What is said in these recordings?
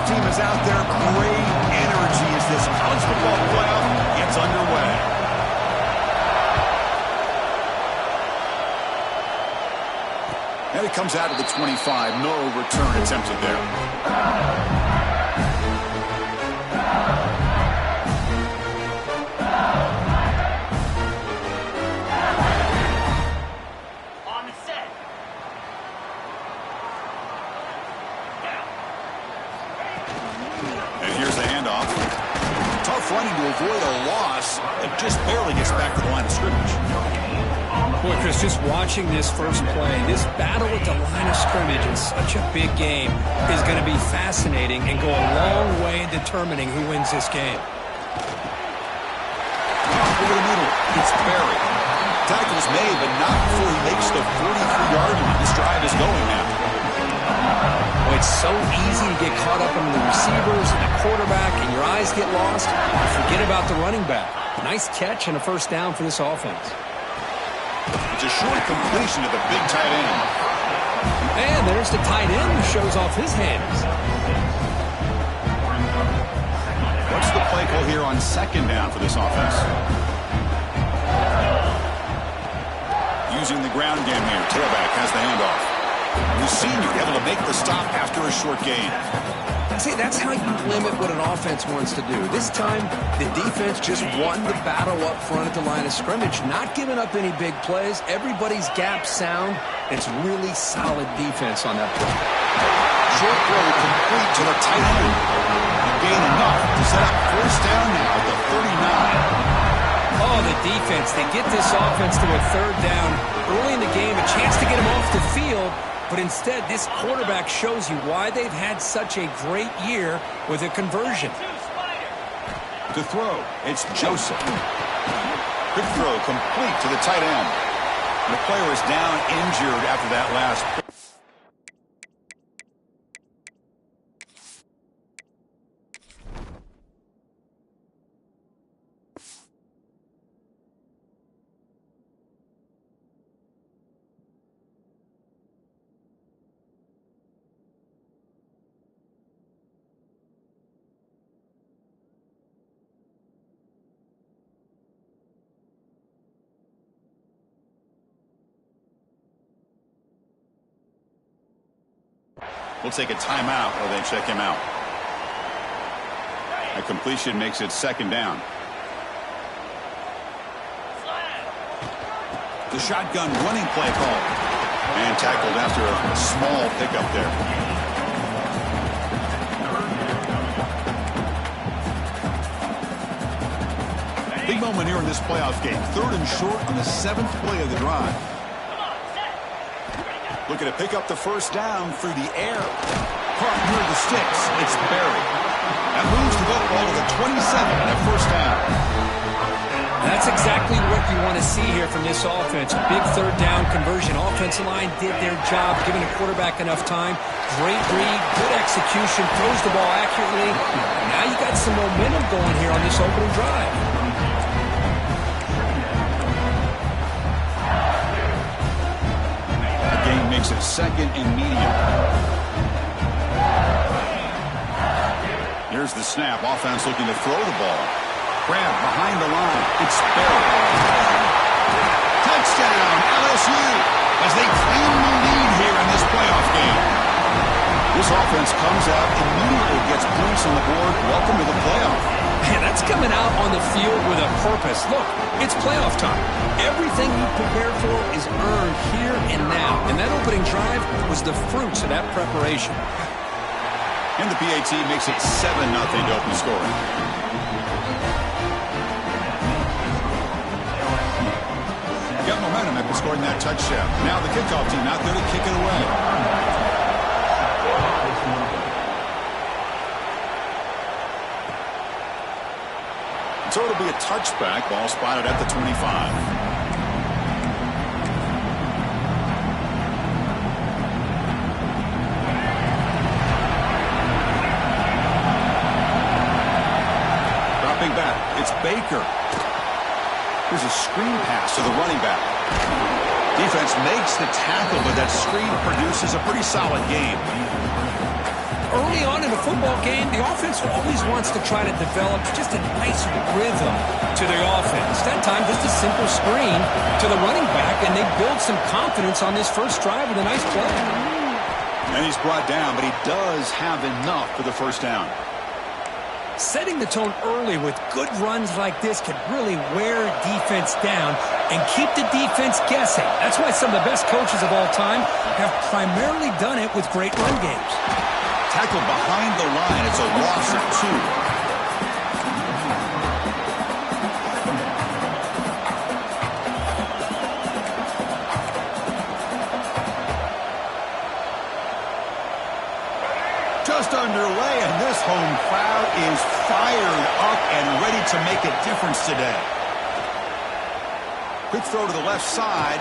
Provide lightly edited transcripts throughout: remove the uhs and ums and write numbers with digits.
team is out there. Great energy as this college football playoff gets underway. And it comes out of the 25. No return attempted there. Running to avoid a loss and just barely gets back to the line of scrimmage. Boy, Chris, just watching this first play, this battle at the line of scrimmage in such a big game is going to be fascinating and go a long way in determining who wins this game. Over the middle, it's Barry. Tackle's made, but not before he makes the 43-yard line. This drive is going now. Well, it's so easy to get caught up in the receivers and the quarterback, and your eyes get lost. Forget about the running back. Nice catch and a first down for this offense. It's a short completion to the big tight end. And there's the tight end who shows off his hands. What's the play call here on second down for this offense? Using the ground game here. Tailback has the handoff. The senior able to make the stop after a short gain. See, that's how you limit what an offense wants to do. This time, the defense just won the battle up front at the line of scrimmage, not giving up any big plays. Everybody's gap sound. It's really solid defense on that play. Short throw complete to the tight end. Gain enough to set up first down now at the 39. Oh, the defense. They get this offense to a third down early in the game, a chance to get him off the field. But instead, this quarterback shows you why they've had such a great year with a conversion. To throw, it's Joseph. Quick throw complete to the tight end. The player is down injured after that last play. We'll take a timeout while they check him out. A completion makes it second down. The shotgun running play call. And tackled after a small pickup there. Big moment here in this playoff game. Third and short on the 7th play of the drive. Looking to pick up the first down through the air. Caught near the sticks. It's Barry. That moves the football to the 27 and a first down. That's exactly what you want to see here from this offense. Big third down conversion. Offensive line did their job, giving the quarterback enough time. Great read, good execution, throws the ball accurately. Now you got some momentum going here on this opening drive. Makes it second and medium. Here's the snap. Offense looking to throw the ball. Grab behind the line. It's Barry. Touchdown, LSU, as they claim the lead here in this playoff game. This offense comes out, immediately gets points on the board. Welcome to the playoff. Man, that's coming out on the field with a purpose. Look, it's playoff time. Everything you prepared for is earned here and now. And that opening drive was the fruits of that preparation. And the PAT makes it 7-0 to open the score. Got momentum after scoring that touchdown. Now the kickoff team out there to kick it away. So it'll be a touchback. Ball spotted at the 25. Dropping back. It's Baker. Here's a screen pass to the running back. Defense makes the tackle, but that screen produces a pretty solid game. early on in a football game, the offense always wants to try to develop just a nice rhythm to the offense. That time, just a simple screen to the running back, and they build some confidence on this first drive with a nice play. And he's brought down, but he does have enough for the first down. Setting the tone early with good runs like this can really wear defense down and keep the defense guessing. That's why some of the best coaches of all time have primarily done it with great run games. Tackled behind the line. It's a loss of 2. Just underway, and this home crowd is fired up and ready to make a difference today. Quick throw to the left side.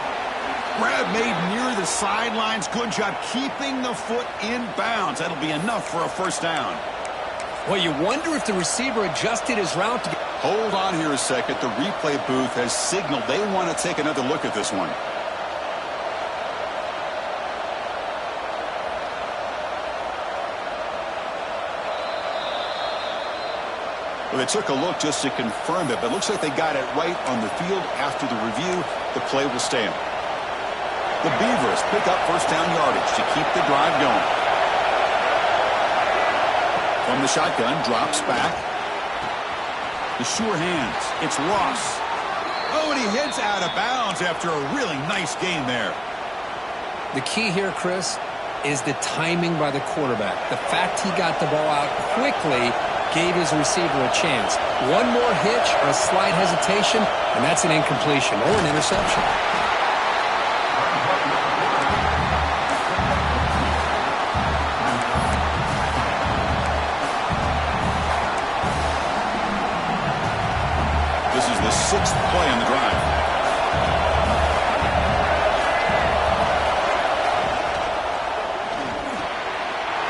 Grab made near the sidelines. Good job keeping the foot in bounds. That'll be enough for a first down. Well, you wonder if the receiver adjusted his route to get... Hold on here a second. The replay booth has signaled they want to take another look at this one. Well, they took a look just to confirm it, but it looks like they got it right on the field. After the review, the play will stand. The Beavers pick up first down yardage to keep the drive going. From the shotgun, drops back. The sure hands. It's Ross. Oh, and he heads out of bounds after a really nice game there. The key here, Chris, is the timing by the quarterback. The fact he got the ball out quickly gave his receiver a chance. One more hitch or a slight hesitation, and that's an incompletion or an interception. This is the 6th play on the drive.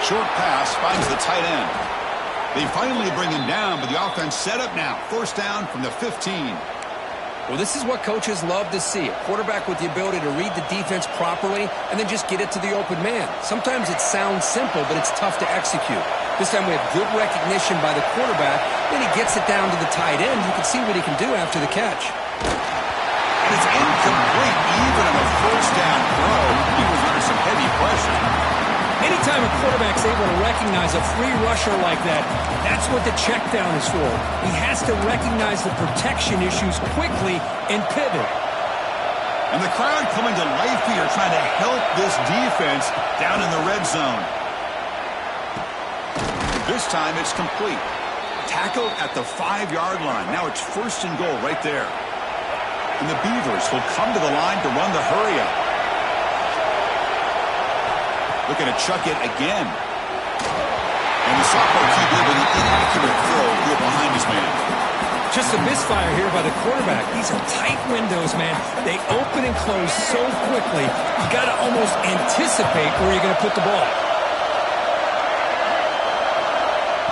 Short pass finds the tight end. They finally bring him down, but the offense set up now. First down from the 15. Well, this is what coaches love to see. A quarterback with the ability to read the defense properly and then just get it to the open man. Sometimes it sounds simple, but it's tough to execute. This time we have good recognition by the quarterback. Then he gets it down to the tight end. You can see what he can do after the catch. And it's incomplete. Even on a first down throw, he was under some heavy pressure. Anytime a quarterback's able to recognize a free rusher like that, that's what the check down is for. He has to recognize the protection issues quickly and pivot. And the crowd coming to life here, trying to help this defense down in the red zone. This time it's complete. Tackled at the 5-yard line. Now it's first and goal right there. And the Beavers will come to the line to run the hurry-up. Looking to chuck it again. And the sophomore QB with an inaccurate throw here behind his man. Just a misfire here by the quarterback. These are tight windows, man. They open and close so quickly. You got to almost anticipate where you're going to put the ball.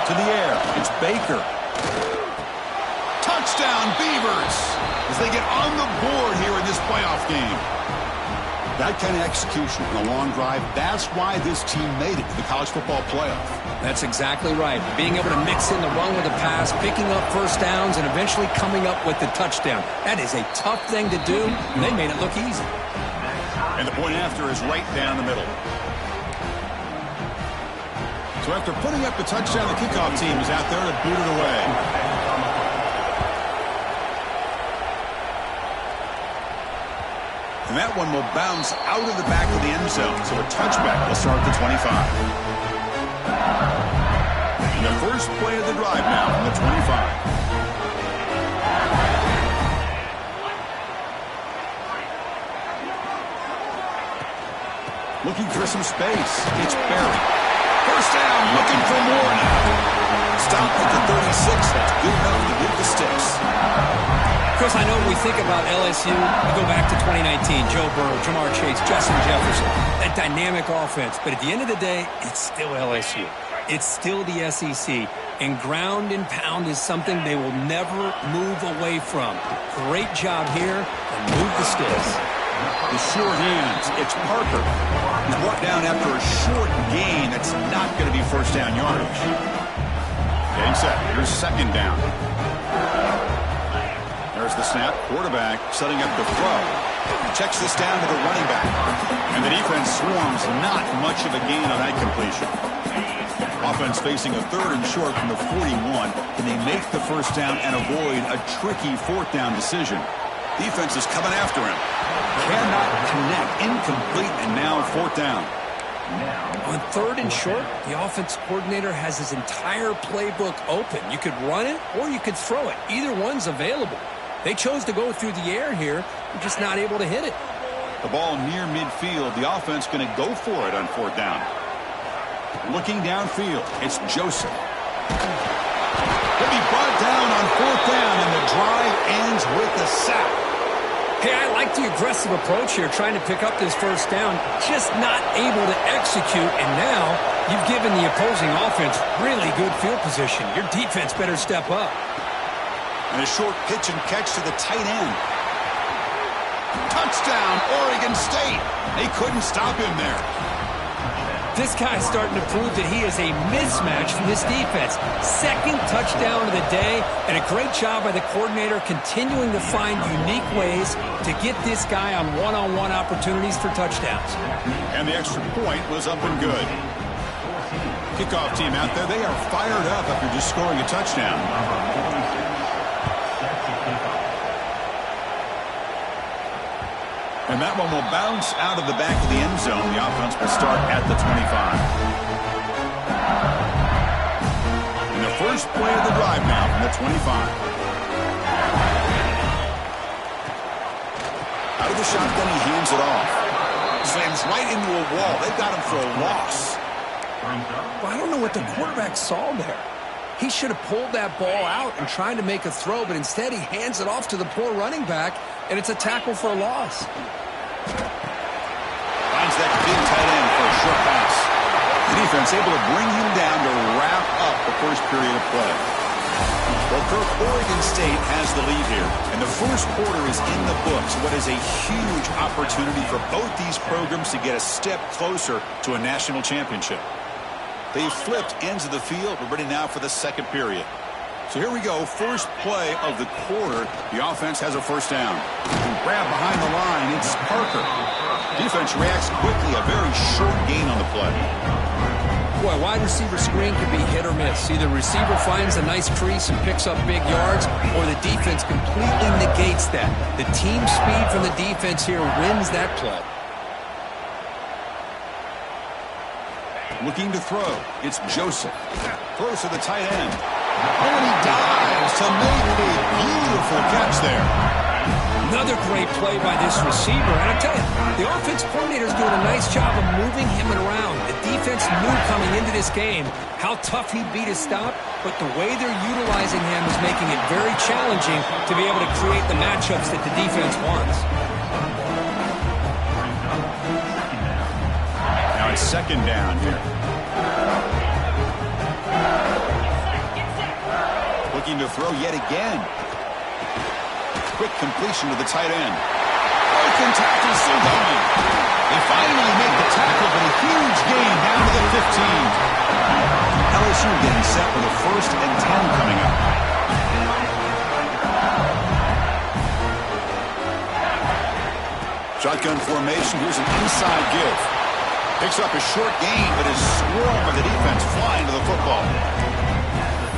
To the air. It's Baker. Touchdown, Beavers! As they get on the board here in this playoff game. That kind of execution in a long drive, that's why this team made it to the college football playoff. That's exactly right. Being able to mix in the run with the pass, picking up first downs, and eventually coming up with the touchdown. That is a tough thing to do, and they made it look easy. And the point after is right down the middle. So after putting up the touchdown, the kickoff team is out there to boot it away. And that one will bounce out of the back of the end zone. So a touchback will start at the 25. And the first play of the drive now from the 25. Looking for some space. It's Barry. First down, looking for more now. Stop at the 36. That's good enough to get the sticks. Chris, I know when we think about LSU, we go back to 2019, Joe Burrow, Jamar Chase, Justin Jefferson, that dynamic offense. But at the end of the day, it's still LSU. It's still the SEC. And ground and pound is something they will never move away from. Great job here, and move the sticks. The short hands. It's Parker. He's brought down after a short gain. That's not going to be first down yardage. Getting set. Here's second down. There's the snap. Quarterback setting up the throw. Checks this down to the running back. And the defense swarms. Not much of a gain on that completion. Offense facing a third and short from the 41. Can they make the first down and avoid a tricky fourth down decision? Defense is coming after him. Cannot connect. Incomplete, and now fourth down. On third and short, the offense coordinator has his entire playbook open. You could run it or you could throw it. Either one's available. They chose to go through the air here. They're just not able to hit it. The ball near midfield. The offense going to go for it on fourth down. Looking downfield, it's Joseph. He'll be brought down on fourth down, and the drive ends with a sack. Hey, I like the aggressive approach here, trying to pick up this first down, just not able to execute, and now you've given the opposing offense really good field position. Your defense better step up. And a short pitch and catch to the tight end. Touchdown, Oregon State. They couldn't stop him there. This guy's starting to prove that he is a mismatch for this defense. Second touchdown of the day, and a great job by the coordinator continuing to find unique ways to get this guy on one-on-one opportunities for touchdowns. And the extra point was up and good. Kickoff team out there, they are fired up after just scoring a touchdown. And that one will bounce out of the back of the end zone. The offense will start at the 25. And the first play of the drive now from the 25. Out of the shotgun, he hands it off. Slams right into a wall. They've got him for a loss. Well, I don't know what the quarterback saw there. He should have pulled that ball out and tried to make a throw, but instead he hands it off to the poor running back, and it's a tackle for a loss. Finds that big tight end for a short pass. The defense able to bring him down to wrap up the first period of play. Well, Kirk, Oregon State has the lead here, and the first quarter is in the books. What is a huge opportunity for both these programs to get a step closer to a national championship. They've flipped ends of the field. We're ready now for the second period. So here we go. First play of the quarter. The offense has a first down. Grab behind the line. It's Parker. Defense reacts quickly. A very short gain on the play. Boy, wide receiver screen can be hit or miss. Either receiver finds a nice crease and picks up big yards, or the defense completely negates that. The team speed from the defense here wins that play. Looking to throw. It's Joseph. Throws to the tight end. Oh, and he dives to make a beautiful catch there. Another great play by this receiver. And I tell you, the offense coordinator is doing a nice job of moving him around. The defense knew coming into this game how tough he'd be to stop, but the way they're utilizing him is making it very challenging to be able to create the matchups that the defense wants. Now it's second down here. Looking to throw yet again. Quick completion to the tight end. Broken tackle still going. They finally make the tackle, but a huge gain down to the 15. LSU getting set for the 1st and 10 coming up. Shotgun formation. Here's an inside give. Picks up a short gain, but is swarmed by the defense flying to the football.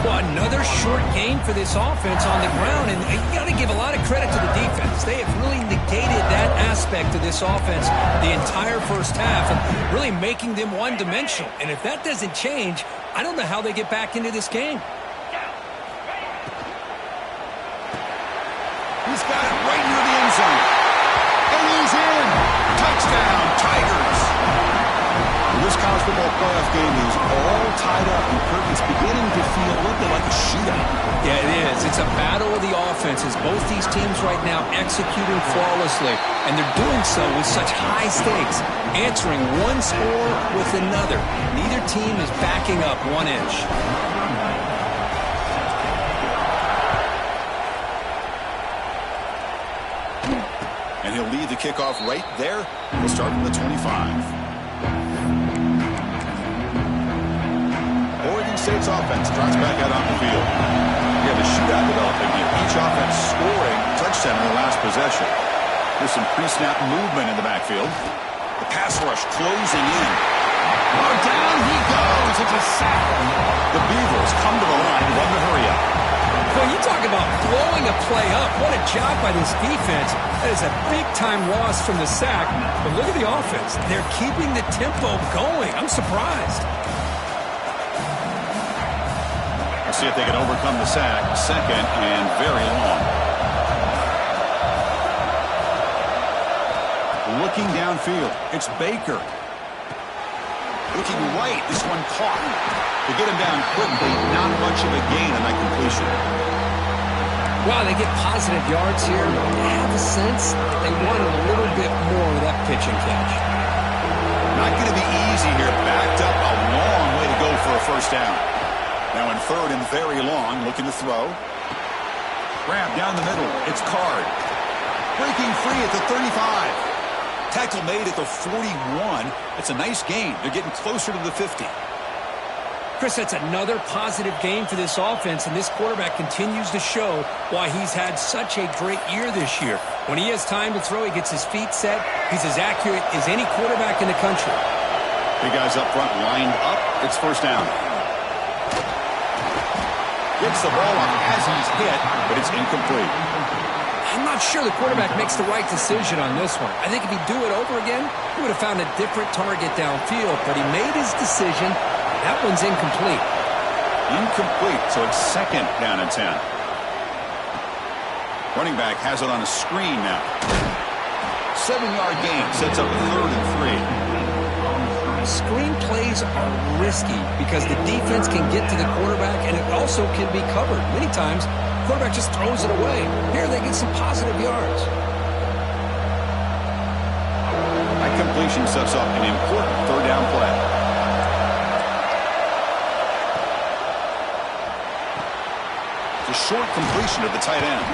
Well, another short gain for this offense on the ground, and you got to give a lot of credit to the defense. They have really negated that aspect of this offense the entire first half and really making them one-dimensional. And if that doesn't change, I don't know how they get back into this game. He's got it right near the end zone. And he's in. Touchdown, Tigers. This college football playoff game is all tied up, and Kirk, it's beginning to feel a little bit like a shootout. Yeah, it is. It's a battle of the offenses. Both these teams right now executing flawlessly, and they're doing so with such high stakes, answering one score with another. Neither team is backing up 1 inch. And he'll lead the kickoff right there. He'll start from the 25. Oregon State's offense drops back out on the field. We have a shootout developing here. Each offense scoring a touchdown in the last possession. There's some pre-snap movement in the backfield. The pass rush closing in. Oh, down he goes. It's a sack. The Beavers come to the line, run the hurry up. Well, you talk about blowing a play up. What a job by this defense. That is a big-time loss from the sack. But look at the offense. They're keeping the tempo going. I'm surprised. Let's see if they can overcome the sack. Second and very long. Looking downfield, it's Baker. Looking right, this one caught. To get him down quickly, not much of a gain on that completion. Wow, they get positive yards here. I have a sense they wanted a little bit more of that pitch and catch. Not going to be easy here. Backed up a long way to go for a first down. Now in third and very long, looking to throw. Grab down the middle. It's Card. Breaking free at the 35. Tackle made at the 41. It's a nice gain. They're getting closer to the 50. Chris, that's another positive game for this offense, and this quarterback continues to show why he's had such a great year this year. When he has time to throw, he gets his feet set. He's as accurate as any quarterback in the country. Big guys up front lined up. It's first down. Gets the ball up as he's hit, but it's incomplete. I'm not sure the quarterback makes the right decision on this one. I think if he'd do it over again, he would have found a different target downfield, but he made his decision. That one's incomplete. Incomplete, so it's second down and 10. Running back has it on a screen now. 7-yard gain sets up a third and 3. Screen plays are risky because the defense can get to the quarterback, and it also can be covered. Many times, the quarterback just throws it away. Here, they get some positive yards. That completion sets up an important third down play. It's a short completion of the tight end.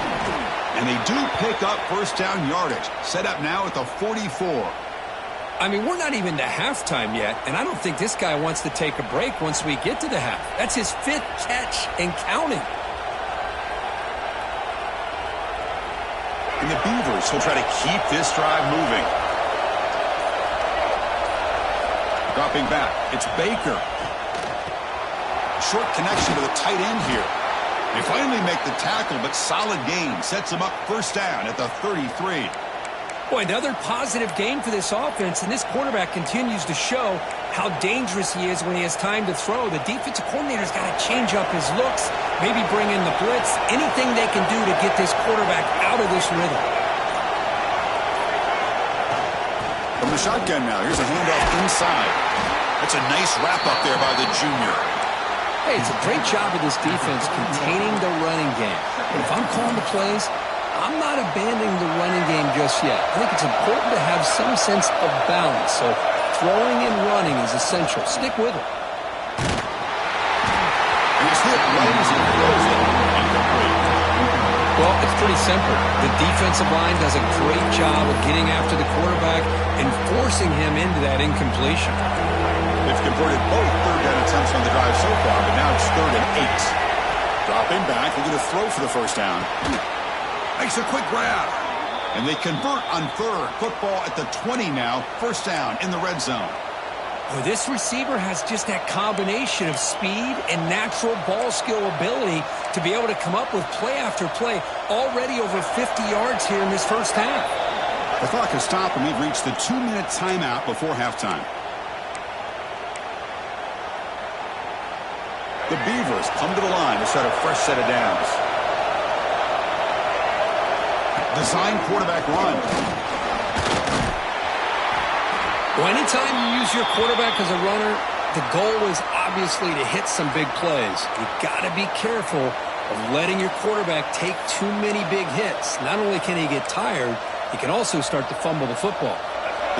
And they do pick up first down yardage. Set up now at the 44. I mean, we're not even to halftime yet, and I don't think this guy wants to take a break once we get to the half. That's his 5th catch and counting. And the Beavers will try to keep this drive moving. Dropping back, it's Baker. Short connection to the tight end here. They finally make the tackle, but solid gain sets them up first down at the 33. Boy, another positive game for this offense, and this quarterback continues to show how dangerous he is when he has time to throw. The defensive coordinator's got to change up his looks, maybe bring in the blitz, anything they can do to get this quarterback out of this rhythm. From the shotgun now, here's a handoff inside. That's a nice wrap-up there by the junior. Hey, it's a great job of this defense containing the running game. But if I'm calling the plays, I'm not abandoning the running game just yet. I think it's important to have some sense of balance. So throwing and running is essential. Stick with it. And he's hit right as he throws it. Incomplete. Well, it's pretty simple. The defensive line does a great job of getting after the quarterback and forcing him into that incompletion. They've converted both third down attempts on the drive so far, but now it's 3rd and 8. Dropping back, they're going to throw for the first down. Makes a quick grab. And they convert on third. Football at the 20 now. First down in the red zone. Well, this receiver has just that combination of speed and natural ball skill ability to be able to come up with play after play. Already over 50 yards here in this first half. The clock has stopped, and we've reached the 2-minute timeout before halftime. The Beavers come to the line to start a fresh set of downs. Design quarterback run. Well, anytime you use your quarterback as a runner, the goal is obviously to hit some big plays. You've got to be careful of letting your quarterback take too many big hits. Not only can he get tired, he can also start to fumble the football.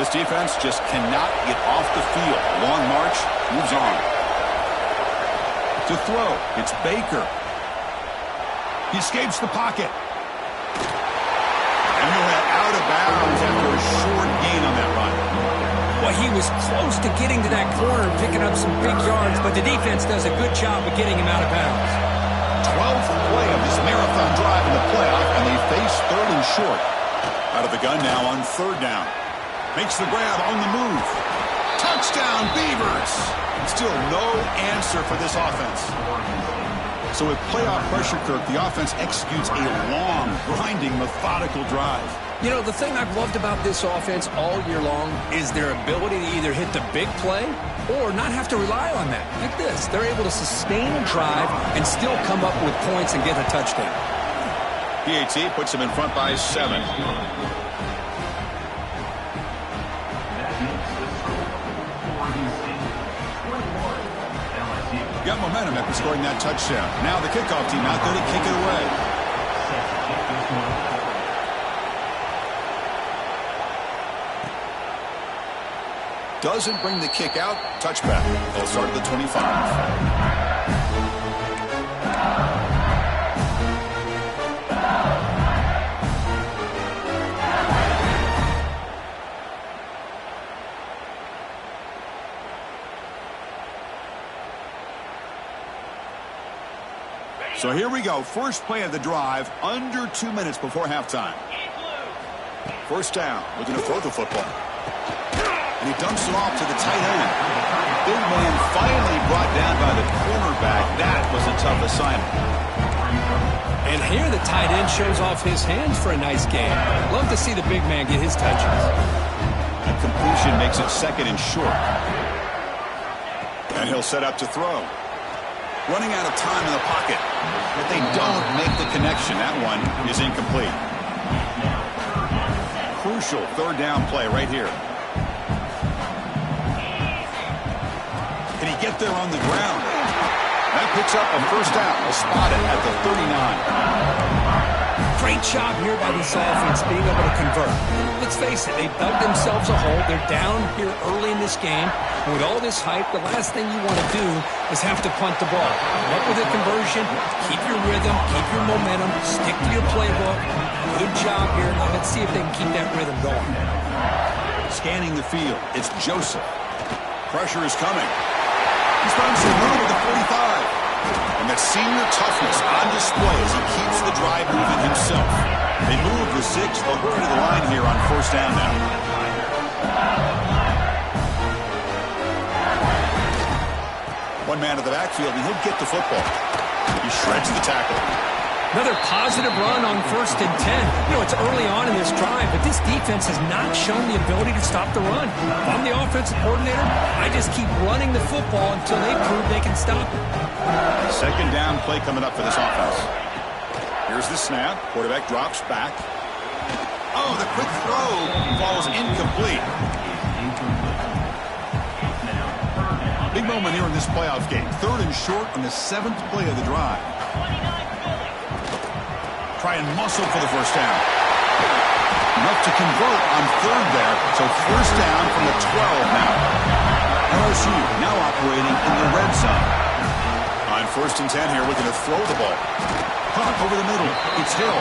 This defense just cannot get off the field. Long march, moves on. To throw, it's Baker. He escapes the pocket. And he'll head out of bounds he was close to getting to that corner, picking up some big yards, but the defense does a good job of getting him out of bounds. 12th play of this marathon drive in the playoff, and they face 3rd and short. Out of the gun now on 3rd down. Makes the grab on the move. Touchdown, Beavers! Still no answer for this offense. So with playoff pressure, Kirk, the offense executes a long, grinding, methodical drive. You know, the thing I've loved about this offense all year long is their ability to either hit the big play or not have to rely on that. Like this, they're able to sustain a drive and still come up with points and get a touchdown. PAT puts them in front by 7. Got momentum after scoring that touchdown. Now the kickoff team out there to kick it away. Doesn't bring the kick out. Touchback. They'll start at the 25. So here we go. First play of the drive, under 2 minutes before halftime. First down, looking to throw the football. And he dumps it off to the tight end. Big man finally brought down by the cornerback. That was a tough assignment. And here the tight end shows off his hands for a nice game. Love to see the big man get his touches. That completion makes it 2nd and short. And he'll set up to throw. Running out of time in the pocket. But they don't make the connection. That one is incomplete. Crucial 3rd down play right here. Can he get there on the ground? That picks up a first down. He'll spot it at the 39. Great job here by this offense being able to convert. Let's face it, they dug themselves a hole. They're down here early in this game. And with all this hype, the last thing you want to do is have to punt the ball. Come up with a conversion, keep your rhythm, keep your momentum, stick to your playbook. Good job here. Now let's see if they can keep that rhythm going. Scanning the field, it's Joseph. Pressure is coming. He's trying to move at the 45. And that senior toughness on display as he keeps the drive moving himself. They move the 6. They'll hurry to the line here on first down now. One man to the backfield, and he'll get the football. He shreds the tackle. Another positive run on 1st and 10. You know, it's early on in this drive, but this defense has not shown the ability to stop the run. If I'm the offensive coordinator, I just keep running the football until they prove they can stop it. 2nd down play coming up for this offense. Here's the snap. Quarterback drops back. Oh, the quick throw falls incomplete. Big moment here in this playoff game. 3rd and short on the 7th play of the drive. Try and muscle for the first down. Enough to convert on 3rd there. So first down from the 12 now. LSU now operating in the red zone. On 1st and 10 here, looking to throw the ball. Punt over the middle. It's Hill.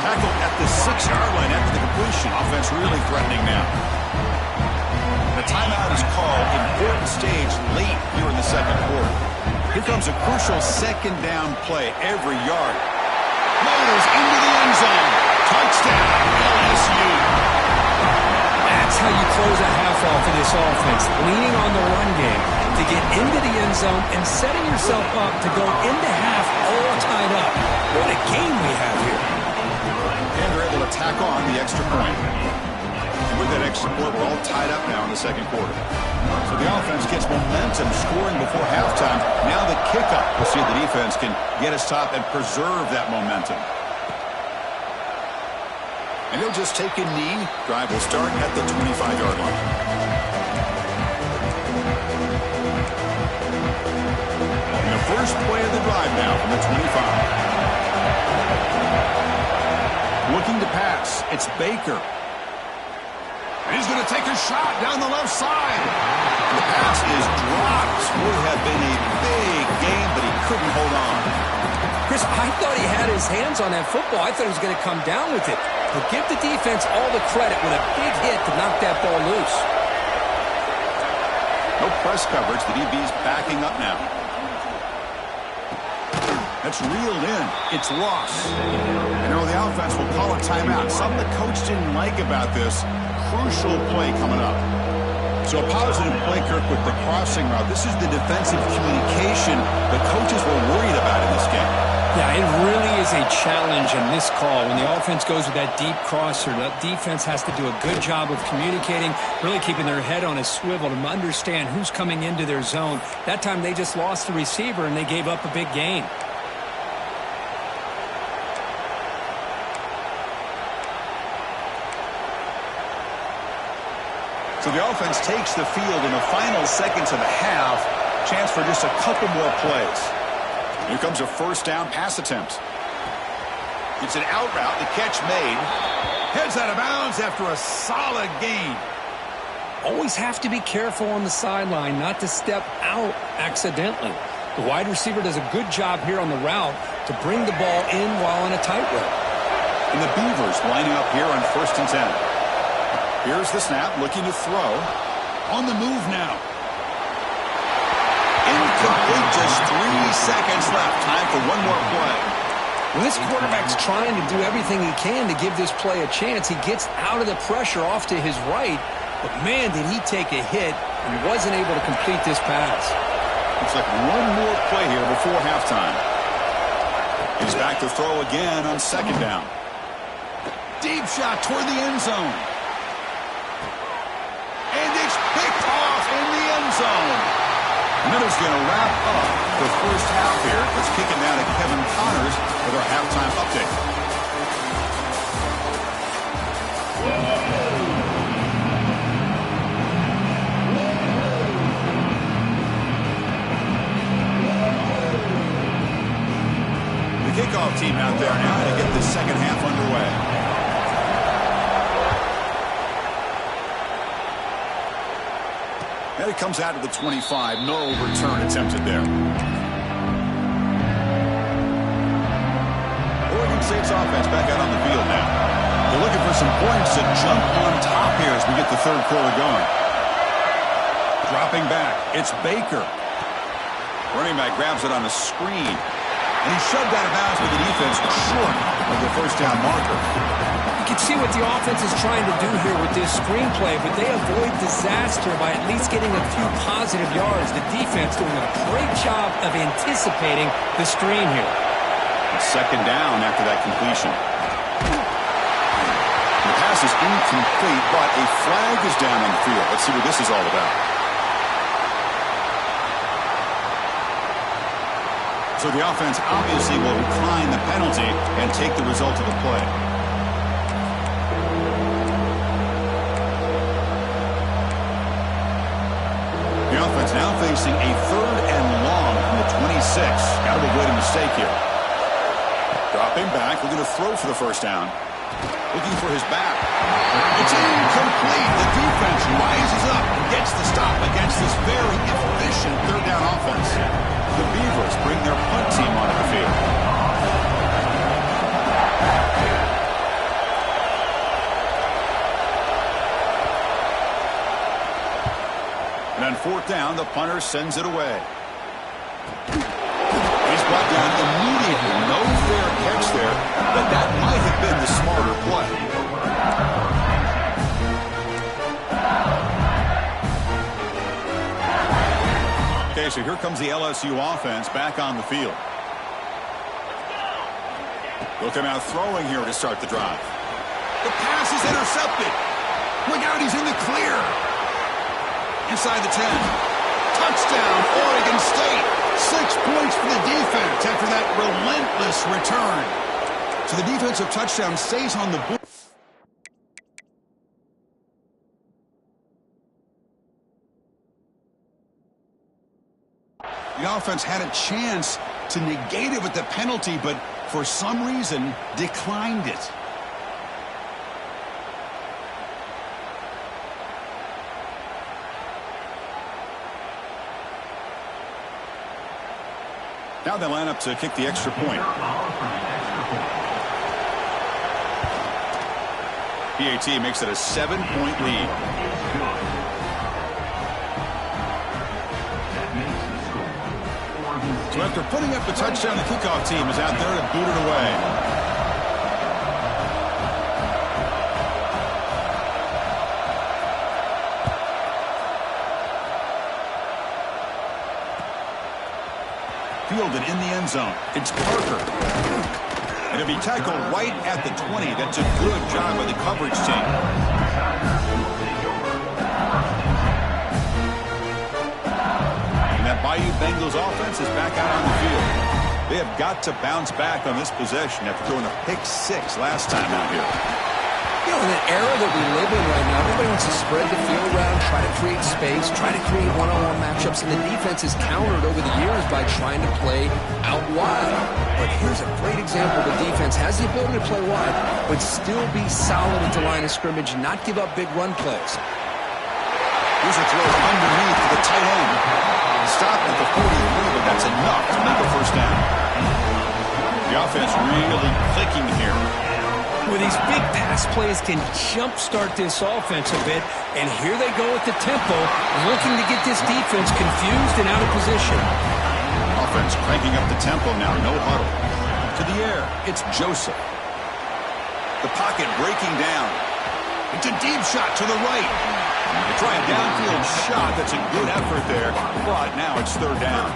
Tackled at the 6-yard line after the completion. Offense really threatening now. The timeout is called. Important stage late here in the 2nd quarter. Here comes a crucial 2nd down play every yard. Loaders into the end zone. Touchdown, LSU. That's how you close a half off of this offense, leaning on the run game to get into the end zone and setting yourself up to go into half all tied up. What a game we have here. And they're able to tack on the extra point. And with that extra point, we're all tied up now in the 2nd quarter. So the offense gets momentum scoring before halftime. Now the kickoff. We'll see if the defense can get a stop and preserve that momentum. And he'll just take a knee. Drive will start at the 25-yard line. And the first play of the drive now from the 25. Looking to pass. It's Baker. And he's going to take a shot down the left side. And the pass is dropped. Would have been a big game, but he couldn't hold on. Chris, I thought he had his hands on that football. I thought he was going to come down with it. But give the defense all the credit with a big hit to knock that ball loose. No press coverage. The DB's backing up now. That's reeled in. It's Ross. And the offense will call a timeout. Something the coach didn't like about this. Crucial play coming up. So a positive play, Kirk, with the crossing route. This is the defensive communication the coaches were worried about in this game. Yeah, it really is a challenge in this call. When the offense goes with that deep crosser, the defense has to do a good job of communicating, really keeping their head on a swivel to understand who's coming into their zone. That time they just lost the receiver and they gave up a big gain. So the offense takes the field in the final seconds of the half. Chance for just a couple more plays. Here comes a first down pass attempt. It's an out route. The catch made. Heads out of bounds after a solid gain. Always have to be careful on the sideline not to step out accidentally. The wide receiver does a good job here on the route to bring the ball in while on a tightrope. And the Beavers lining up here on 1st and 10. Here's the snap, looking to throw. On the move now. Incomplete, just 3 seconds left. Time for one more play. Well, this quarterback's trying to do everything he can to give this play a chance. He gets out of the pressure off to his right, but man, did he take a hit and wasn't able to complete this pass. Looks like one more play here before halftime. He's back to throw again on 2nd down. Deep shot toward the end zone. And it's picked off in the end zone. And that is going to wrap up the first half here. Let's kick it down to Kevin Connors with our halftime update. The kickoff team out there now to get the second half underway. And it comes out of the 25. No return attempted there. Oregon State's offense back out on the field now. They're looking for some points to jump on top here as we get the third quarter going. Dropping back. It's Baker. Running back grabs it on a screen. And he's shoved out of bounds with the defense short of the first down marker. You can see what the offense is trying to do here with this screenplay, but they avoid disaster by at least getting a few positive yards. The defense doing a great job of anticipating the screen here. It's 2nd down after that completion. The pass is incomplete, but a flag is down on the field. Let's see what this is all about. So the offense obviously will decline the penalty and take the result of the play. The offense now facing a 3rd and long from the 26. Got to avoid a mistake here. Dropping back, looking to throw for the first down. Looking for his back. It's incomplete. The defense rises up and gets the stop against this very efficient 3rd down offense. The Beavers bring their punt team onto the field. And on 4th down, the punter sends it away. He's brought down immediately. No fair catch there, but that might have been the smarter play. Okay, so here comes the LSU offense back on the field. They'll come out throwing here to start the drive. The pass is intercepted. Look out, he's in the clear. Inside the 10. Touchdown, Oregon State. 6 points for the defense after that relentless return. So the defensive touchdown stays on the board. The offense had a chance to negate it with the penalty, but for some reason declined it. Now they line up to kick the extra point. PAT makes it a 7-point lead. So after putting up the touchdown, the kickoff team is out there to boot it away. Fielded in the end zone. It's Parker. And it'll be tackled right at the 20. That's a good job by the coverage team. And that Bayou Bengals offense is back out on the field. They have got to bounce back on this possession after throwing a pick 6 last time out here. You know, in an era that we live in right now, everybody wants to spread the field around, try to create space, try to create one-on-one matchups, and the defense is countered over the years by trying to play out wide. But here's a great example. The defense has the ability to play wide, but still be solid at the line of scrimmage and not give up big run plays. Here's a throw underneath to the tight end. Stopped at the 43, but that's enough to make a first down. The offense really clicking here. Well, these big pass plays can jumpstart this offense a bit, and here they go at the tempo, looking to get this defense confused and out of position. Offense cranking up the tempo now, no huddle. To the air, it's Joseph. The pocket breaking down. It's a deep shot to the right. They try a downfield shot. That's a good effort there, but now it's third down.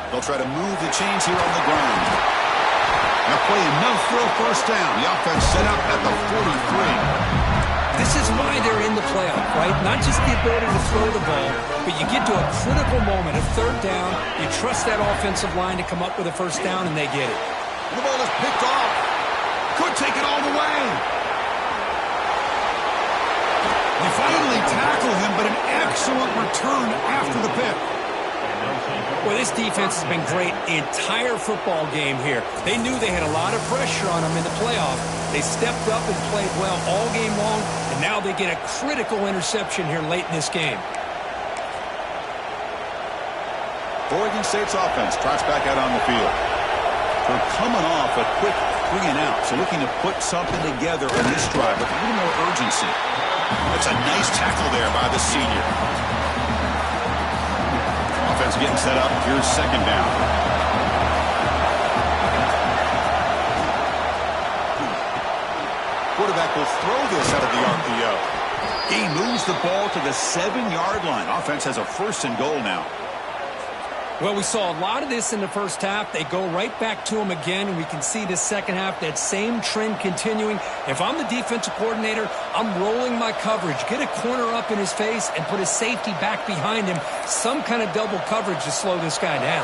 They'll try to move the chains here on the ground. Now play enough for a first down. The offense set up at the 43. This is why they're in the playoff, right? Not just the ability to throw the ball, but you get to a critical moment of third down. You trust that offensive line to come up with a first down, and they get it. The ball is picked off. Could take it all the way. They finally tackle him, but an excellent return after the pick. Well, this defense has been great the entire football game here. They knew they had a lot of pressure on them in the playoff. They stepped up and played well all game long, and now they get a critical interception here late in this game. Oregon State's offense trots back out on the field. They're coming off a quick 3 and out, so looking to put something together on this drive with a little more urgency. That's a nice tackle there by the senior. Offense getting set up. Here's second down. Quarterback will throw this out of the RPO. He moves the ball to the 7-yard line. Offense has a first and goal now. Well, we saw a lot of this in the first half. They go right back to him again, and we can see the second half, that same trend continuing. If I'm the defensive coordinator, I'm rolling my coverage. Get a corner up in his face and put a safety back behind him. Some kind of double coverage to slow this guy down.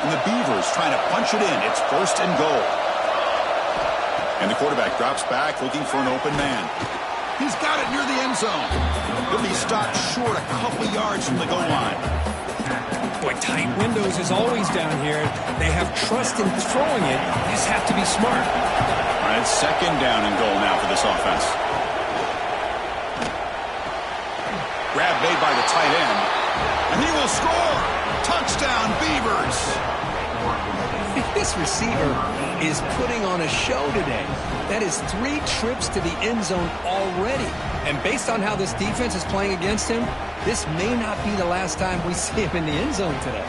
And the Beavers trying to punch it in. It's first and goal. And the quarterback drops back looking for an open man. He's got it near the end zone. He'll be stopped short a couple yards from the goal line. Boy, tight windows is always down here. They have trust in throwing it. You just have to be smart. All right, second down and goal now for this offense. Grab made by the tight end. And he will score. Touchdown, Beavers. This receiver is putting on a show today. That is 3 trips to the end zone already. And based on how this defense is playing against him, this may not be the last time we see him in the end zone today.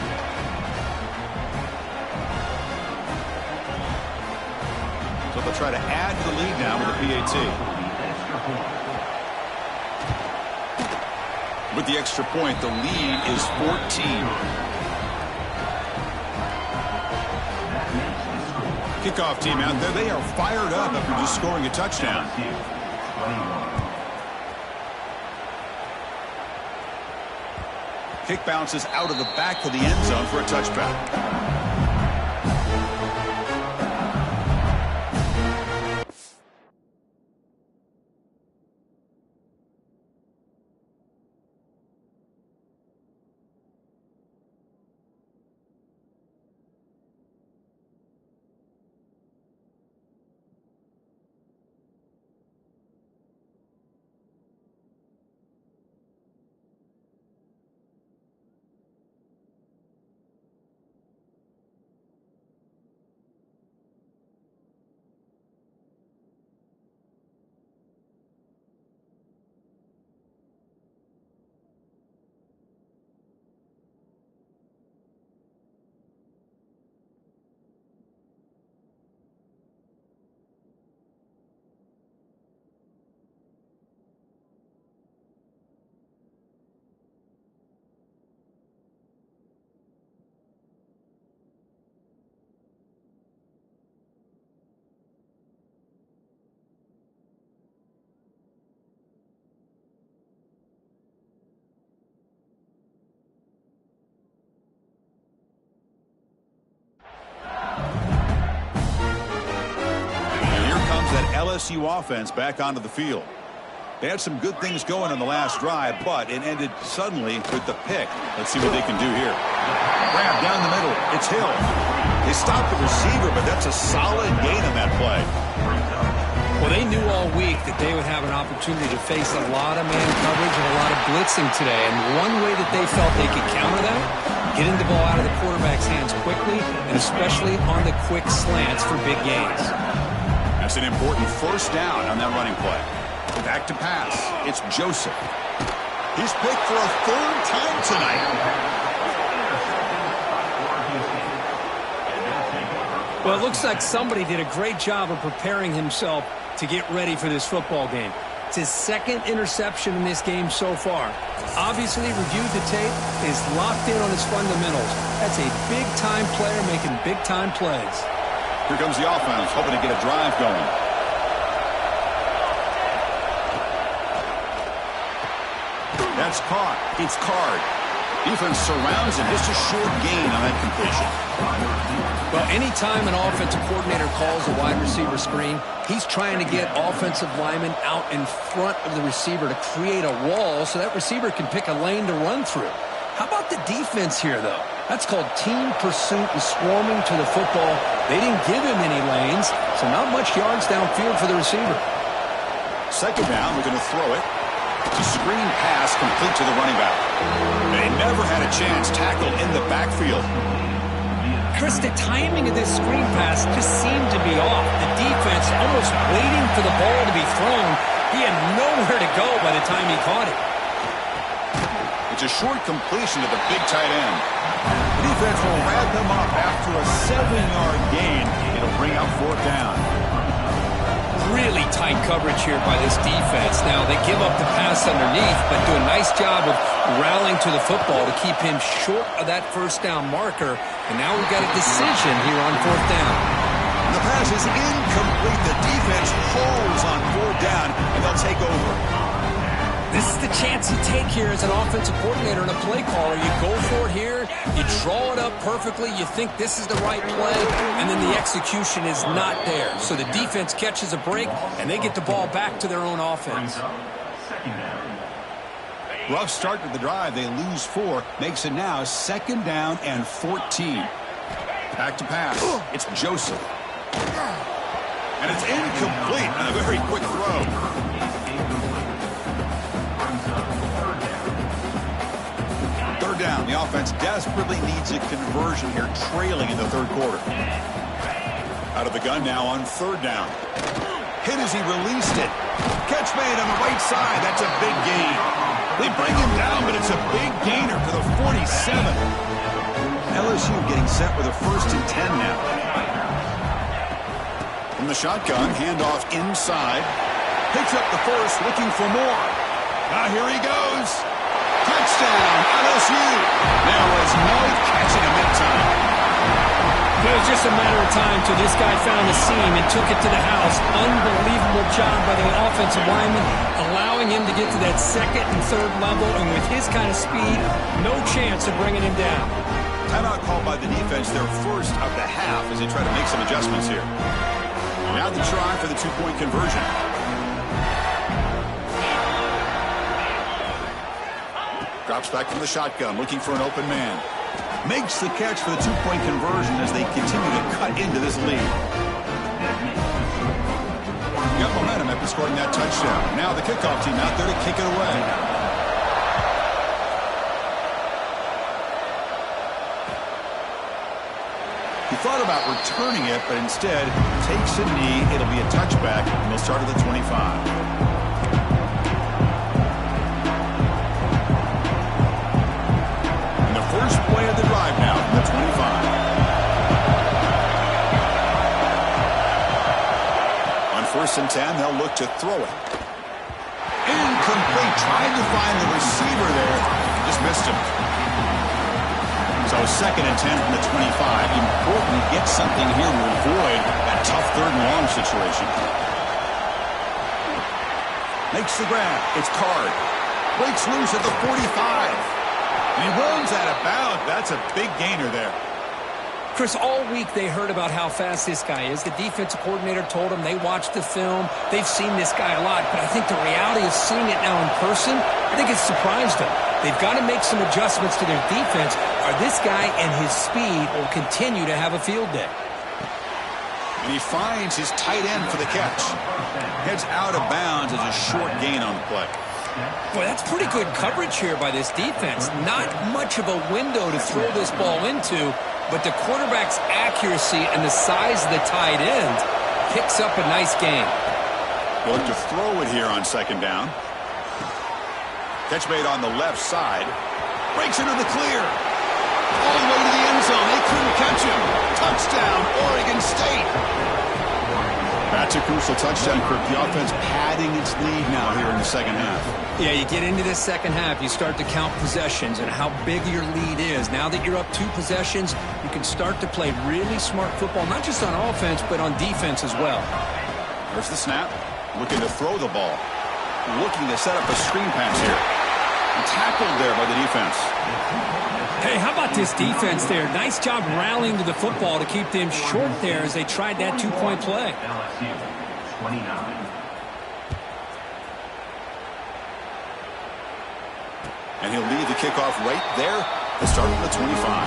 So they'll try to add to the lead now with the PAT. With the extra point, the lead is 14. Kickoff team out there, they are fired up after just scoring a touchdown. Kick bounces out of the back of the end zone for a touchback. LSU offense back onto the field. They had some good things going on the last drive, but it ended suddenly with the pick. Let's see what they can do here. Grab down the middle. It's Hill. They stopped the receiver, but that's a solid gain on that play. Well, they knew all week that they would have an opportunity to face a lot of man coverage and a lot of blitzing today. And one way that they felt they could counter that, getting the ball out of the quarterback's hands quickly, and especially on the quick slants for big gains. That's an important first down on that running play. Back to pass. It's Joseph. He's picked for a third time tonight. Well, it looks like somebody did a great job of preparing himself to get ready for this football game. It's his second interception in this game so far. Obviously reviewed the tape, is locked in on his fundamentals. That's a big-time player making big-time plays. Here comes the offense, hoping to get a drive going. That's caught. It's Card. Defense surrounds him. Just a short gain on that completion. Well, anytime an offensive coordinator calls a wide receiver screen, he's trying to get offensive linemen out in front of the receiver to create a wall so that receiver can pick a lane to run through. How about the defense here, though? That's called team pursuit and swarming to the football. They didn't give him any lanes, so not much yards downfield for the receiver. Second down, we're going to throw it. A screen pass complete to the running back. They never had a chance tackled in the backfield. Chris, the timing of this screen pass just seemed to be off. The defense almost waiting for the ball to be thrown. He had nowhere to go by the time he caught it. It's a short completion to the big tight end. The defense will wrap him up after a 7-yard gain. It'll bring out fourth down. Really tight coverage here by this defense. Now, they give up the pass underneath, but do a nice job of rallying to the football to keep him short of that first down marker. And now we've got a decision here on fourth down. The pass is incomplete. The defense holds on fourth down, and they'll take over. This is the chance you take here as an offensive coordinator and a play caller. You go for it here, you draw it up perfectly, you think this is the right play, and then the execution is not there. So the defense catches a break, and they get the ball back to their own offense. Rough start to the drive. They lose 4. Makes it now second down and 14. Back to pass. It's Joseph. And it's incomplete on a very quick throw. Down. The offense desperately needs a conversion here, trailing in the third quarter. Out of the gun now on third down. Hit as he released it. Catch made on the right side. That's a big gain. They bring him down, but it's a big gainer to the 47. LSU getting set with a 1st and 10 now. From the shotgun, handoff inside. Picks up the first, looking for more. Now here he goes. Touchdown, LSU. There was no catching him in time. It was just a matter of time till this guy found the seam and took it to the house. Unbelievable job by the offensive lineman, allowing him to get to that second and third level, and with his kind of speed, no chance of bringing him down. Timeout called by the defense, their first of the half, as they try to make some adjustments here. Now the try for the 2-point conversion. Drops back from the shotgun, looking for an open man. Makes the catch for the 2-point conversion as they continue to cut into this lead. Got momentum after scoring that touchdown. Now the kickoff team out there to kick it away. He thought about returning it, but instead takes a knee. It'll be a touchback, and they'll start at the 25. First play of the drive now from the 25. On 1st and 10, they'll look to throw it. Incomplete. Trying to find the receiver there. Just missed him. So 2nd and 10 from the 25. Important to get something here to avoid that tough 3rd and long situation. Makes the grab. It's Card. Breaks loose at the 45. And he runs out of bounds. That's a big gainer there. Chris, all week they heard about how fast this guy is. The defensive coordinator told them they watched the film. They've seen this guy a lot, but I think the reality of seeing it now in person, I think it's surprised them. They've got to make some adjustments to their defense, or this guy and his speed will continue to have a field day. And he finds his tight end for the catch. Heads out of bounds as a short gain on the play. Boy, that's pretty good coverage here by this defense. Not much of a window to throw this ball into, but the quarterback's accuracy and the size of the tight end picks up a nice gain. They'll look to throw it here on second down. Catch made on the left side. Breaks into the clear. All the way to the end zone. They couldn't catch him. Touchdown, Oregon State. That's a crucial touchdown, Kirk. The offense padding its lead now here in the second half. Yeah, you get into this second half, you start to count possessions and how big your lead is. Now that you're up 2 possessions, you can start to play really smart football, not just on offense, but on defense as well. There's the snap. Looking to throw the ball. Looking to set up a screen pass here. And tackled there by the defense. Hey, how about this defense there? Nice job rallying to the football to keep them short there as they tried that 2-point play. LSU, 29. And he'll lead the kickoff right there to start from the 25.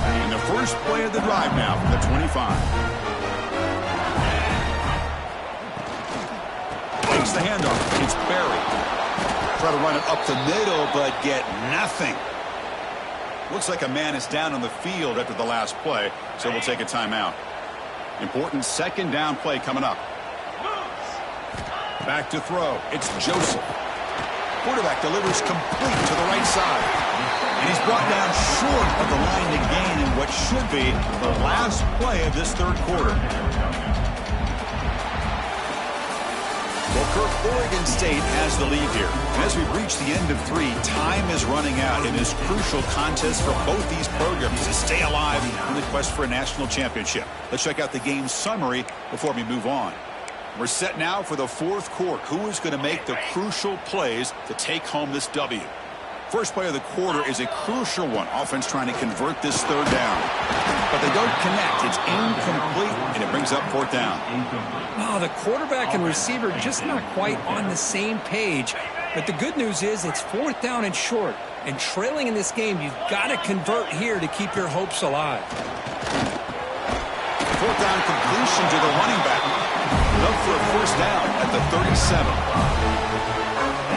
And the first play of the drive now from the 25. Takes the handoff. It's Barry. Try to run it up the middle, but get nothing. Looks like a man is down on the field after the last play, so we'll take a timeout. Important second down play coming up. Back to throw. It's Joseph. Quarterback delivers complete to the right side. And he's brought down short of the line to gain in what should be the last play of this third quarter. Well, Kirk, Oregon State has the lead here. And as we reach the end of 3, time is running out in this crucial contest for both these programs to stay alive in the quest for a national championship. Let's check out the game summary before we move on. We're set now for the fourth quarter. Who is going to make the crucial plays to take home this W? First play of the quarter is a crucial one. Offense trying to convert this third down. But they don't connect. It's incomplete, and it brings up fourth down. Oh, the quarterback and receiver just not quite on the same page. But the good news is it's fourth down and short. And trailing in this game, you've got to convert here to keep your hopes alive. Fourth down completion to the running back. Up for a first down at the 37.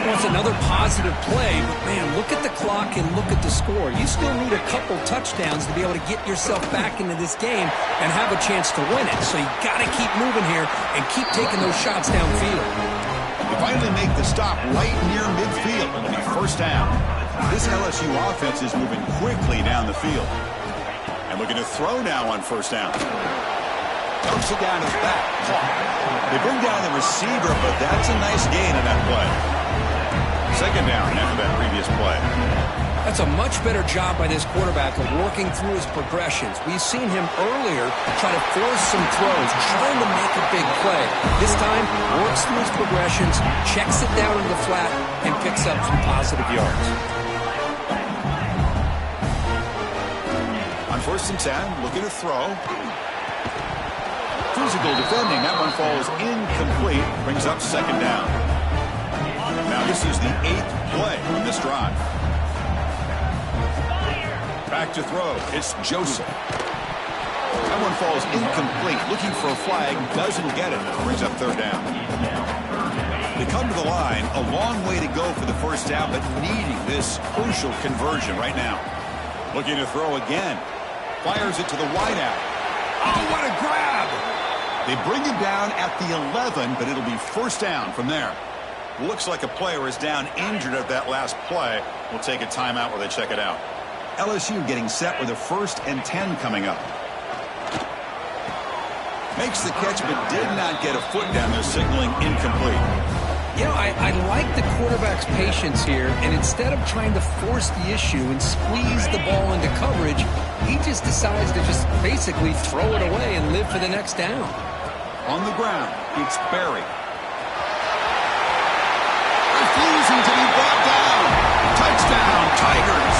Well, it's another positive play, but man, look at the clock and look at the score. You still need a couple touchdowns to be able to get yourself back into this game and have a chance to win it. So you got to keep moving here and keep taking those shots downfield. You finally make the stop right near midfield. It'll be first down. This LSU offense is moving quickly down the field. And looking to throw now on first down. Dumps it down his back. They bring down the receiver, but that's a nice gain in that play. Second down after that previous play. That's a much better job by this quarterback of working through his progressions. We've seen him earlier try to force some throws, trying to make a big play. This time, works through his progressions, checks it down into the flat, and picks up some positive yards. On first and 10, looking to throw. Physical defending. That one falls incomplete. Brings up second down. Now this is the 8th play on this drive. Back to throw. It's Joseph. That one falls incomplete. Looking for a flag. Doesn't get it. Brings up third down. They come to the line. A long way to go for the first down, but needing this crucial conversion right now. Looking to throw again. Fires it to the wideout. Oh, what a grab! They bring him down at the 11, but it'll be first down from there. Looks like a player is down injured at that last play. We'll take a timeout while they check it out. LSU getting set with a first and 10 coming up. Makes the catch, but did not get a foot down there, signaling incomplete. You know, I like the quarterback's patience here, and instead of trying to force the issue and squeeze the ball into coverage, he just decides to just basically throw it away and live for the next down. On the ground, it's Barry. Refusing to be brought down. Touchdown, Tigers.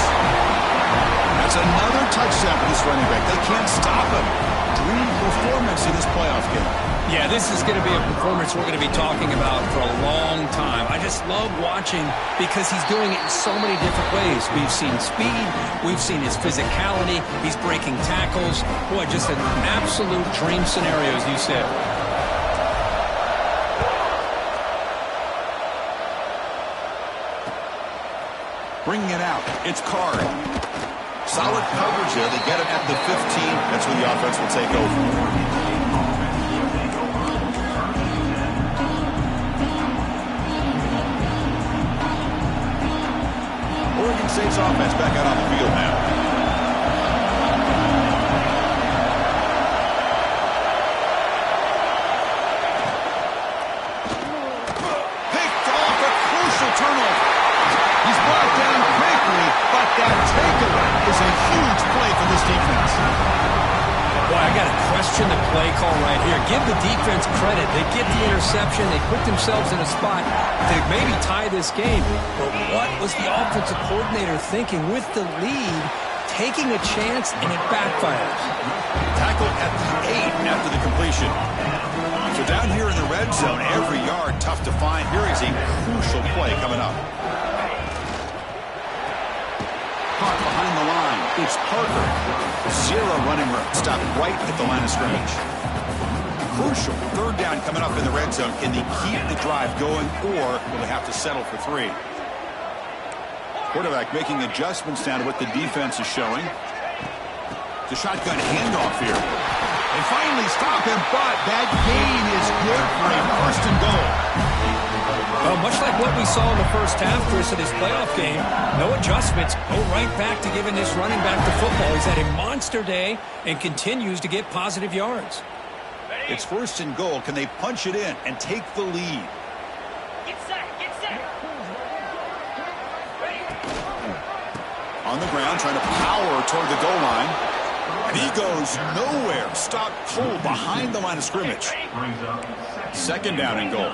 running back. They can't stop him. Dream performance in this playoff game. Yeah, this is going to be a performance we're going to be talking about for a long time. I just love watching because he's doing it in so many different ways. We've seen speed. We've seen his physicality. He's breaking tackles. Boy, just an absolute dream scenario, as you said. Bringing it out. It's Card. Solid coverage there. They get it at the 15. That's where the offense will take over. Oregon State's offense back out on the field now. Picked off, a crucial turnover. He's brought down quickly, but that takeaway is a huge play for this defense. Boy, I got to question the play call right here. Give the defense credit. They get the interception. They put themselves in a spot to maybe tie this game. But what was the offensive coordinator thinking with the lead, taking a chance, and it backfires? Tackle at the 8 after the completion. So down here in the red zone, every yard tough to find. Here is a crucial play coming up. Caught behind the line. It's Parker. Zero running room. Stopped right at the line of scrimmage. Crucial third down coming up in the red zone. Can they keep the drive going, or will they have to settle for 3? Quarterback making adjustments down to what the defense is showing. The shotgun handoff here. They finally stop him, but that gain is good for a first and goal. Well, much like what we saw in the first half, Chris, of this playoff game, no adjustments. Go right back to giving this running back the football. He's had a monster day and continues to get positive yards. It's first and goal. Can they punch it in and take the lead? Get set, get set. On the ground, trying to power toward the goal line. And he goes nowhere. Stopped cold behind the line of scrimmage. Second down and goal.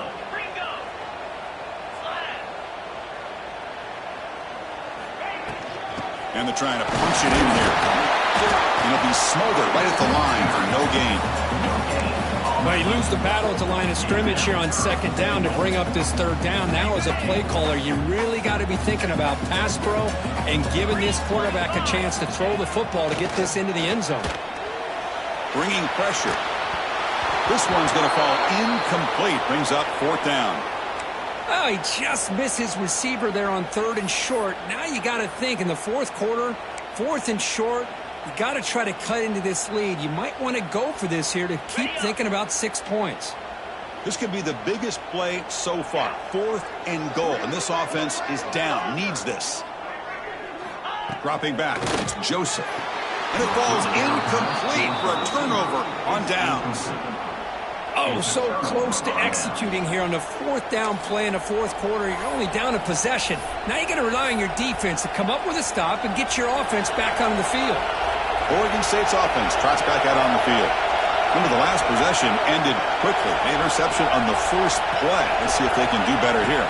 And they're trying to punch it in here. And he'll be smothered right at the line for no gain. Well, you lose the battle at the line of scrimmage here on second down to bring up this third down. Now, as a play caller, you really got to be thinking about pass pro and giving this quarterback a chance to throw the football to get this into the end zone. Bringing pressure. This one's going to fall incomplete. Brings up fourth down. Oh, he just missed his receiver there on third and short. Now you got to think in the fourth quarter, fourth and short, you got to try to cut into this lead. You might want to go for this here to keep thinking about 6 points. This could be the biggest play so far. Fourth and goal. And this offense is down. Needs this. Dropping back. It's Joseph. And it falls incomplete for a turnover on downs. Oh, so close to executing here on the fourth down play in the fourth quarter. You're only down a possession. Now you got to rely on your defense to come up with a stop and get your offense back on the field. Oregon State's offense trots back out on the field. Remember, the last possession ended quickly. An interception on the first play. Let's see if they can do better here.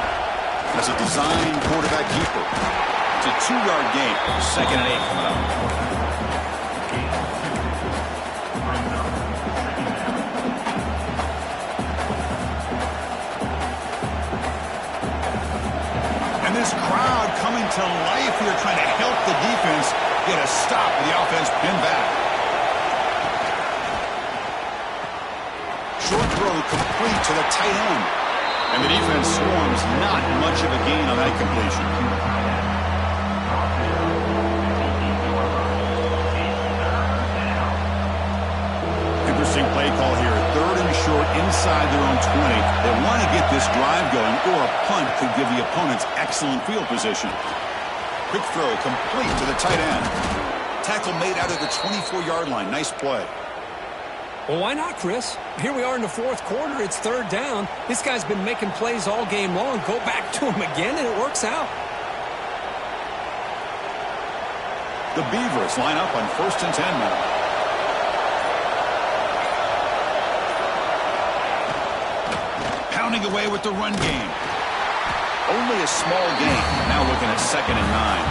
As a design quarterback keeper. It's a 2-yard gain. Second and 8 coming up. And this crowd coming to life here, trying to help the defense get a stop with the offense pinned back. Short throw complete to the tight end. And the defense swarms. Not much of a gain on that completion. Interesting play call here. Third and short inside their own 20. They want to get this drive going, or a punt could give the opponents excellent field position. Quick throw complete to the tight end. Tackle made out of the 24-yard line. Nice play. Well, why not, Chris? Here we are in the fourth quarter. It's third down. This guy's been making plays all game long. Go back to him again, and it works out. The Beavers line up on 1st and 10 now. Pounding away with the run game. Only a small gain. Now looking at 2nd and 9.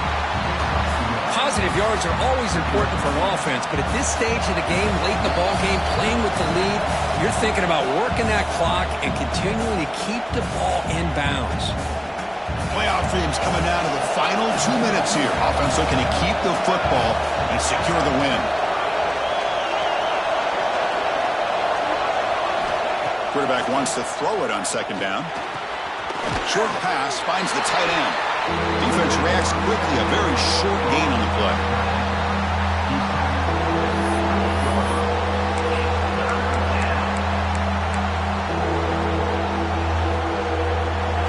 positive yards are always important for an offense, but at this stage of the game, late in the ball game, playing with the lead, you're thinking about working that clock and continuing to keep the ball in bounds. Playoff dreams coming down to the final 2 minutes here. Offense looking to keep the football and secure the win. Quarterback wants to throw it on second down. Short pass finds the tight end. Defense reacts quickly. A very short gain on the play.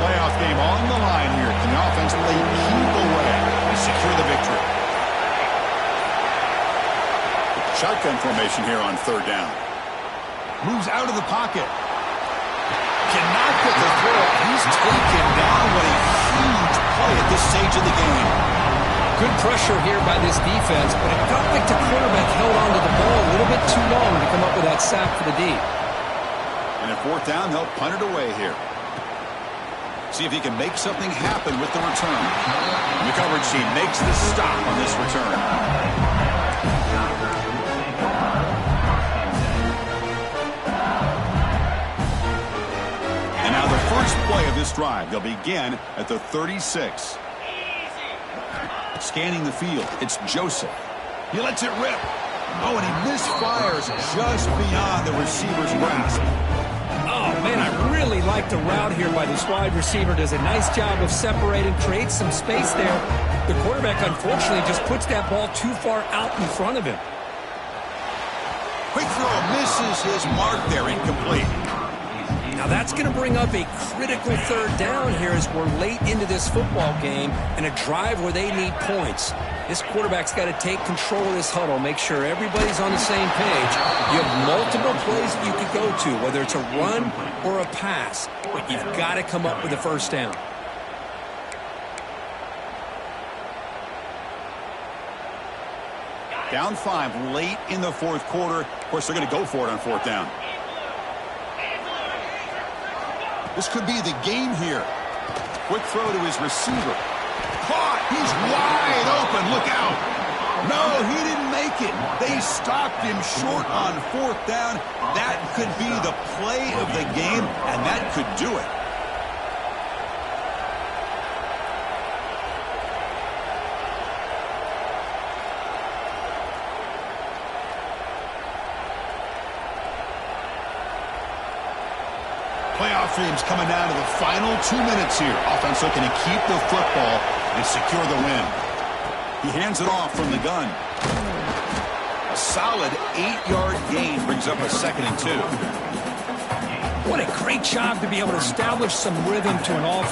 Playoff game on the line here. Can the offense play keep away and secure the victory? Shotgun formation here on third down. Moves out of the pocket. Cannot get the throw. He's taken down. What a huge play at this stage of the game. Good pressure here by this defense, but it felt like the quarterback held on to the ball a little bit too long to come up with that sack for the D. And at fourth down, they'll punt it away here. See if he can make something happen with the return. And the coverage team makes the stop on this return. And now the first play of this drive. They'll begin at the 36. Scanning the field, it's Joseph. He lets it rip. Oh, and he misfires just beyond the receiver's grasp. Oh, man, I really like the route here by this wide receiver. Does a nice job of separating, creates some space there. The quarterback, unfortunately, just puts that ball too far out in front of him. Quick throw misses his mark there, incomplete. Now that's going to bring up a critical third down here as we're late into this football game and a drive where they need points. This quarterback's got to take control of this huddle, make sure everybody's on the same page. You have multiple plays that you could go to, whether it's a run or a pass, but you've got to come up with a first down. Down 5 late in the fourth quarter. Of course, they're going to go for it on fourth down. This could be the game here. Quick throw to his receiver. Caught. He's wide open. Look out. No, he didn't make it. They stopped him short on fourth down. That could be the play of the game, and that could do it. Playoff dreams coming down to the final 2 minutes here. Offense looking to keep the football and secure the win. He hands it off from the gun. A solid 8-yard gain brings up a 2nd and 2. What a great job to be able to establish some rhythm to an offense.